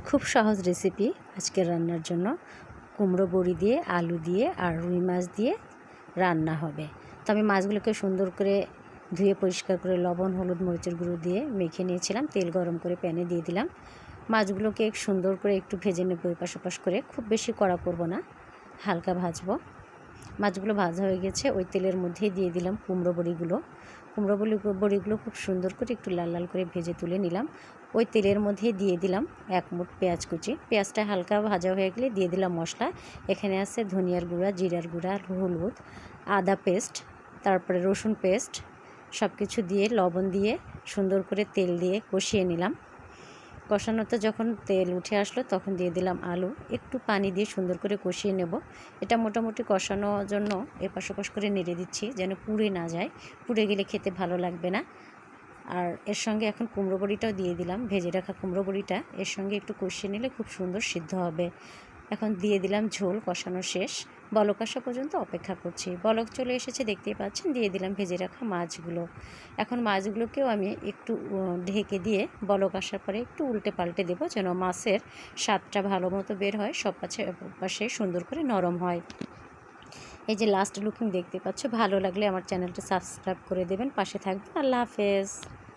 খুব সহজ রেসিপি আজকের রান্নার জন্য। কুমড়ো বড়ি দিয়ে, আলু দিয়ে আর রুই মাছ দিয়ে রান্না হবে। তো আমি মাছগুলোকে সুন্দর করে ধুয়ে পরিষ্কার করে লবণ, হলুদ, মরিচের গুঁড়ো দিয়ে মেখে নিয়েছিলাম। তেল গরম করে প্যানে দিয়ে দিলাম। মাছগুলোকে সুন্দর করে একটু ভেজে নেব এপাশ ওপাশ করে, খুব বেশি কড়া করব না, হালকা ভাজবো। মাছগুলো ভাজা হয়ে গেছে, ওই তেলের মধ্যেই দিয়ে দিলাম কুমড়ো বড়িগুলো খুব সুন্দর করে একটু লাল লাল করে ভেজে তুলে নিলাম। ওই তেলের মধ্যে দিয়ে দিলাম এক মুঠ পেঁয়াজ কুচি। পেঁয়াজটা হালকা ভাজা হয়ে গেলে দিয়ে দিলাম মশলা। এখানে আছে ধনিয়ার গুঁড়া, জিরার গুঁড়া, হলুদ, আদা পেস্ট, তারপরে রসুন পেস্ট, সব কিছু দিয়ে লবণ দিয়ে সুন্দর করে তেল দিয়ে কষিয়ে নিলাম। কষানোতে যখন তেল উঠে আসলো তখন দিয়ে দিলাম আলু। একটু পানি দিয়ে সুন্দর করে কষিয়ে নেব। এটা মোটামুটি কষানোর জন্য এপাশ ওপাশ করে নেড়ে দিচ্ছি যেন পুড়ে না যায়, পুড়ে গেলে খেতে ভালো লাগবে না। আর এর সঙ্গে এখন কুমড়ো বড়িটাও দিয়ে দিলাম, ভেজে রাখা কুমড়ো বড়িটা এর সঙ্গে একটু কষিয়ে নিলে খুব সুন্দর সিদ্ধ হবে। এখন দিয়ে দিলাম ঝোল, কষানো শেষ, বলক আসা পর্যন্ত অপেক্ষা করছি। বলক চলে এসেছে দেখতেই পাচ্ছেন। দিয়ে দিলাম ভেজে রাখা মাছগুলো। এখন মাছগুলোকেও আমি একটু ঢেকে দিয়ে বলক আসার পরে একটু উল্টে পাল্টে দেবো যেন মাছের স্বাদটা ভালো মতো বের হয়, সব পাশে সুন্দর করে নরম হয়। এই যে লাস্ট লুকিং দেখতে পাচ্ছ। ভালো লাগলে আমার চ্যানেলটা সাবস্ক্রাইব করে দেবেন, পাশে থাকবেন। আল্লাহ হাফেজ।